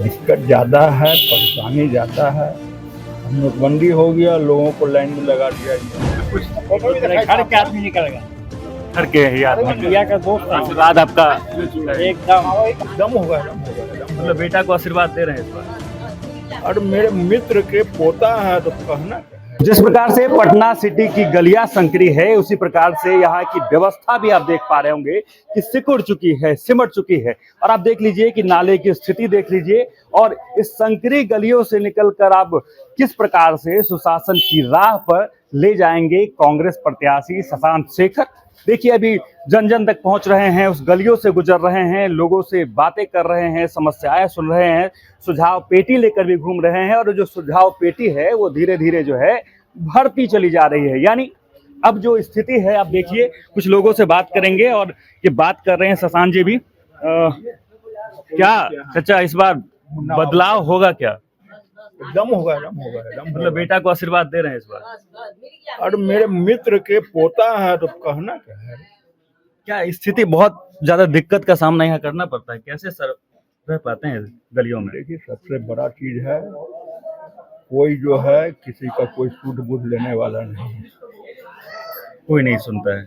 दिक्कत ज़्यादा है, परेशानी ज़्यादा है। नोटबंदी हो गया, लोगों को लाइन में लगा दिया गया। घर के आदमी निकल गया, घर के ही आदमी भैया का दोस्त था। आशीर्वाद आपका एकदम दम होगा, दम होगा। मतलब बेटा को आशीर्वाद दे रहे हैं इस बार। और मेरे मित्र के पोता है तो कहना क्या है। जिस प्रकार से पटना सिटी की गलियां संकरी है, उसी प्रकार से यहाँ की व्यवस्था भी आप देख पा रहे होंगे कि सिकुड़ चुकी है, सिमट चुकी है। और आप देख लीजिए कि नाले की स्थिति देख लीजिए, और इस संकरी गलियों से निकलकर आप किस प्रकार से सुशासन की राह पर ले जाएंगे कांग्रेस प्रत्याशी शशांक शेखर। देखिए अभी जन जन तक पहुंच रहे हैं, उस गलियों से गुजर रहे हैं, लोगों से बातें कर रहे हैं, समस्याएं सुन रहे हैं, सुझाव पेटी लेकर भी घूम रहे हैं। और जो सुझाव पेटी है वो धीरे धीरे जो है भरती चली जा रही है। यानी अब जो स्थिति है, आप देखिए कुछ लोगों से बात करेंगे और ये बात कर रहे हैं शशांक जी भी। क्या चाचा इस बार बदलाव होगा क्या? दम होगा, दम होगा, दम मतलब बेटा को आशीर्वाद दे रहे हैं इस बार। और मेरे मित्र के पोता है तो कहना क्या है। क्या स्थिति बहुत ज्यादा दिक्कत का सामना यहाँ करना पड़ता है? कैसे सर रह पाते हैं गलियों में? देखिए सबसे बड़ा चीज है, कोई जो है किसी का कोई सूद बूझ लेने वाला नहीं है। कोई नहीं सुनता है।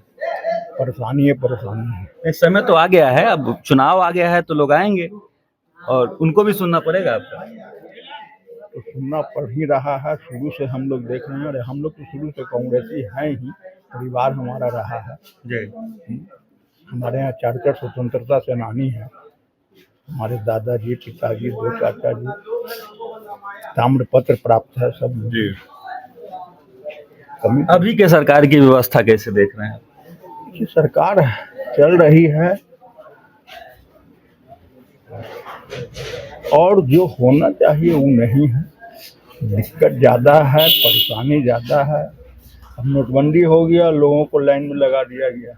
परेशानी है, परेशानी है। इस समय तो आ गया है, अब चुनाव आ गया है तो लोग आएंगे और उनको भी सुनना पड़ेगा आपका। तो सुनना पड़ ही रहा है, शुरू से हम लोग देख रहे हैं। और हम लोग तो शुरू से कांग्रेसी हैं ही, परिवार हमारा रहा है जी। हमारे यहाँ 4 स्वतंत्रता सेनानी है। हमारे दादाजी, पिताजी, 2 चाचा जी, ताम्र पत्र प्राप्त है सब जी। कमी अभी के सरकार की व्यवस्था कैसे देख रहे हैं? की सरकार चल रही है, और जो होना चाहिए वो नहीं है। दिक्कत ज़्यादा है, परेशानी ज़्यादा है। अब नोटबंदी हो गया, लोगों को लाइन में लगा दिया गया।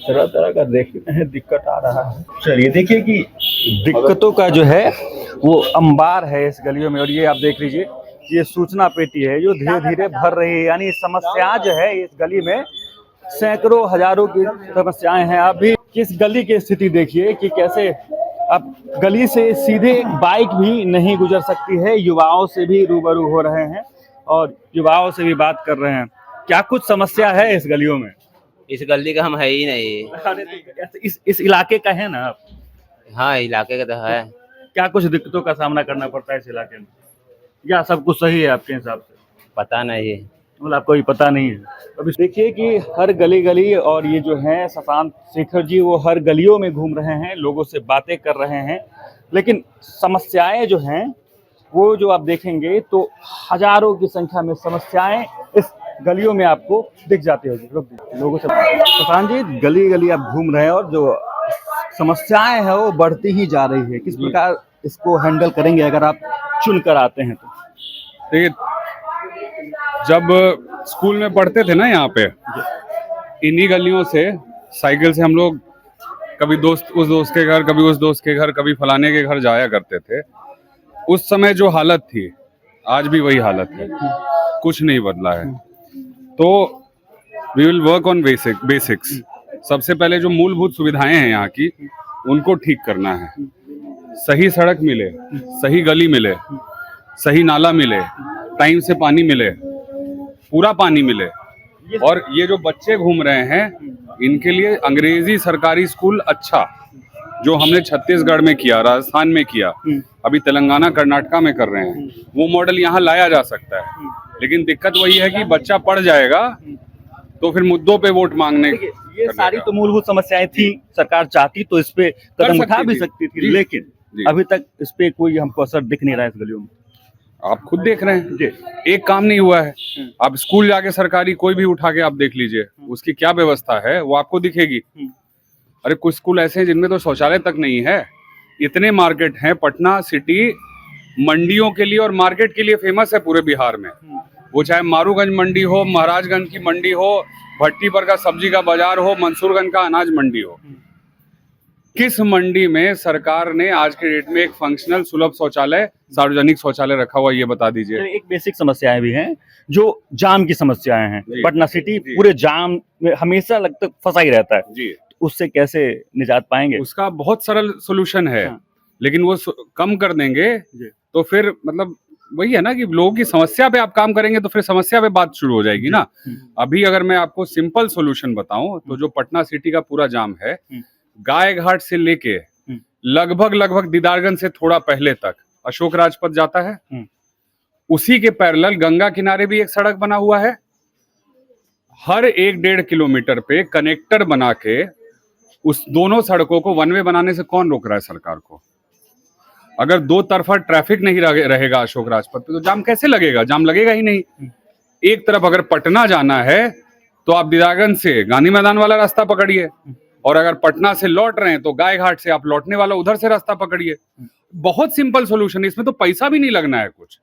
तरह तरह का देख रहे हैं, दिक्कत आ रहा है। चलिए देखिए कि दिक्कतों का जो है वो अंबार है इस गलियों में। और ये आप देख लीजिए, ये सूचना पेटी है जो धीरे धीरे भर रही है। यानी समस्या जो है इस गली में सैकड़ों हजारों की समस्याएं हैं। अभी किस गली की स्थिति देखिए कि कैसे अब गली से सीधे बाइक भी नहीं गुजर सकती है। युवाओं से भी रूबरू हो रहे हैं और युवाओं से भी बात कर रहे हैं। क्या कुछ समस्या है इस गलियों में? इस गली का हम है ही नहीं। अरे तो इस इलाके का है ना आप? हाँ, इलाके का तो है। क्या कुछ दिक्कतों का सामना करना पड़ता है इस इलाके में, या सब कुछ सही है आपके हिसाब से? पता नहीं। मतलब आपको ये पता नहीं है। अभी देखिए कि हर गली गली, और ये जो है शशांक शेखर जी वो हर गलियों में घूम रहे हैं, लोगों से बातें कर रहे हैं। लेकिन समस्याएं जो हैं वो जो आप देखेंगे तो हजारों की संख्या में समस्याएं इस गलियों में आपको दिख जाती होगी। लोगों से शशांक जी गली गली आप घूम रहे हैं और जो समस्याएं हैं वो बढ़ती ही जा रही है। किस प्रकार इसको हैंडल करेंगे अगर आप चुन कर आते हैं तो? देखिए, जब स्कूल में पढ़ते थे ना, यहाँ पे इन्हीं गलियों से साइकिल से हम लोग कभी दोस्त उस दोस्त के घर, कभी उस दोस्त के घर, कभी फलाने के घर जाया करते थे। उस समय जो हालत थी आज भी वही हालत है, कुछ नहीं बदला है। तो we will work on basics. सबसे पहले जो मूलभूत सुविधाएं हैं यहाँ की, उनको ठीक करना है। सही सड़क मिले, सही गली मिले, सही नाला मिले, टाइम से पानी मिले, पूरा पानी मिले। और ये जो बच्चे घूम रहे हैं इनके लिए अंग्रेजी सरकारी स्कूल अच्छा, जो हमने छत्तीसगढ़ में किया, राजस्थान में किया, अभी तेलंगाना कर्नाटका में कर रहे हैं, वो मॉडल यहाँ लाया जा सकता है। लेकिन दिक्कत वही है कि बच्चा पढ़ जाएगा तो फिर मुद्दों पे वोट मांगने। ये सारी तो मूलभूत समस्याएं थी, सरकार चाहती तो इस पे कदम उठा भी सकती थी, लेकिन अभी तक इस पे कोई हमको असर दिख नहीं रहा है इस गलियों में। आप खुद देख रहे हैं, एक काम नहीं हुआ है। आप स्कूल जाके सरकारी कोई भी उठा के आप देख लीजिए, उसकी क्या व्यवस्था है वो आपको दिखेगी। अरे कुछ स्कूल ऐसे हैं जिनमें तो शौचालय तक नहीं है। इतने मार्केट हैं, पटना सिटी मंडियों के लिए और मार्केट के लिए फेमस है पूरे बिहार में। वो चाहे मारूगंज मंडी हो, महाराजगंज की मंडी हो, भट्टी पर का सब्जी का बाजार हो, मंसूरगंज का अनाज मंडी हो। किस मंडी में सरकार ने आज के डेट में एक फंक्शनल सुलभ शौचालय, सार्वजनिक शौचालय रखा हुआ, ये बता दीजिए। एक बेसिक समस्याएं भी हैं, जो जाम की समस्याएं हैं। पटना सिटी पूरे जाम में हमेशा लगता फंसा ही रहता है जी। उससे कैसे निजात पाएंगे? उसका बहुत सरल सोल्यूशन है। लेकिन वो कम कर देंगे तो फिर मतलब वही है ना कि लोगों की समस्या पे आप काम करेंगे तो फिर समस्या पे बात शुरू हो जाएगी ना। अभी अगर मैं आपको सिंपल सॉल्यूशन बताऊं तो जो पटना सिटी का पूरा जाम है, गाय घाट से लेके लगभग दीदारगंज से थोड़ा पहले तक अशोक राजपथ जाता है, उसी के पैरेलल गंगा किनारे भी एक सड़क बना हुआ है। हर 1-1.5 किलोमीटर पे कनेक्टर बना के उस दोनों सड़कों को वन वे बनाने से कौन रोक रहा है सरकार को? अगर दो तरफा ट्रैफिक नहीं रहेगा अशोक राजपथ पे तो जाम कैसे लगेगा? जाम लगेगा ही नहीं। एक तरफ अगर पटना जाना है तो आप दीदारगंज से गांधी मैदान वाला रास्ता पकड़िए, और अगर पटना से लौट रहे हैं तो गाय घाट से आप लौटने वाला उधर से रास्ता पकड़िए। बहुत सिंपल सोल्यूशन है, इसमें तो पैसा भी नहीं लगना है कुछ।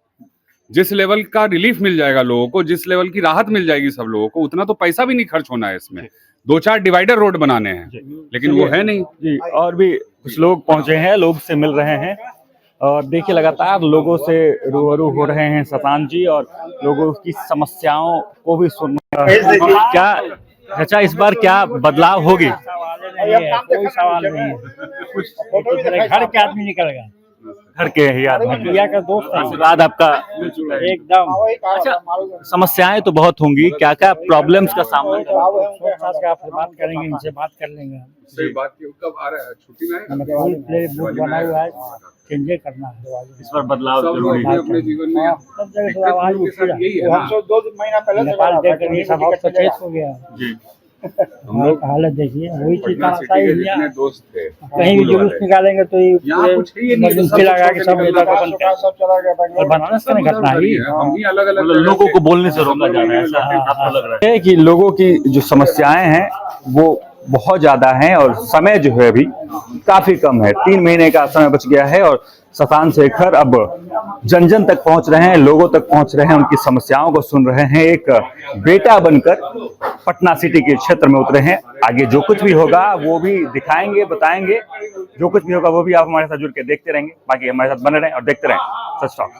जिस लेवल का रिलीफ मिल जाएगा लोगों को, जिस लेवल की राहत मिल जाएगी सब लोगों को, उतना तो पैसा भी नहीं खर्च होना है इसमें। 2-4 डिवाइडर रोड बनाने हैं, लेकिन वो है नहीं जी। और भी कुछ लोग पहुंचे हैं, लोग से मिल रहे हैं और देखिए लगातार लोगों से रूबरू हो रहे हैं शतान जी, और लोगों की समस्याओं को भी सुन रहे हैं। क्या अच्छा इस बार क्या बदलाव होगी? कोई सवाल नहीं है। घर के आदमी निकल गया, घर के ही आदमी, भैया का दोस्त है। आशीर्वाद आपका एकदम। अच्छा, समस्याएं तो बहुत होंगी, क्या क्या प्रॉब्लम्स का सामना आपसे बात करेंगे, इनसे बात कर लेंगे। बात कब आ रहा है? छुट्टी में फुल प्ले बुक बना हुआ है, चेंजे करना है। इस बार बदलाव सब जरूरी लोग है। अपने जीवन में सब जगह से आवाज उठ रहा है। यही है ना। 2 महीना पहले नेपाल देखकर ये सब सचेत हो गया। जी। हम लोग हालत देखिए, वही चीज पटना सिटी के जितने दोस्त थे, कहीं भी जुलूस निकालेंगे तो ये यहाँ कुछ है ही नहीं, इमरजेंसी लगा के सब इधर का बंद कर। सब चला गया और बनारस का नहीं घटना ही। हम ही अलग अलग मतलब लोगों को बोलने से रोका जा रहा है, ऐसा आपको लग रहा है कि लोगों की जो समस्याएं हैं वो बहुत ज्यादा हैं और समय जो है अभी काफी कम है। 3 महीने का समय बच गया है और शतान शेखर अब जन जन तक पहुंच रहे हैं, लोगों तक पहुंच रहे हैं, उनकी समस्याओं को सुन रहे हैं। एक बेटा बनकर पटना सिटी के क्षेत्र में उतरे हैं। आगे जो कुछ भी होगा वो भी दिखाएंगे, बताएंगे। जो कुछ भी होगा वो भी आप हमारे साथ जुड़ के देखते रहेंगे। बाकी हमारे साथ बने रहें और देखते रहें सच टॉक।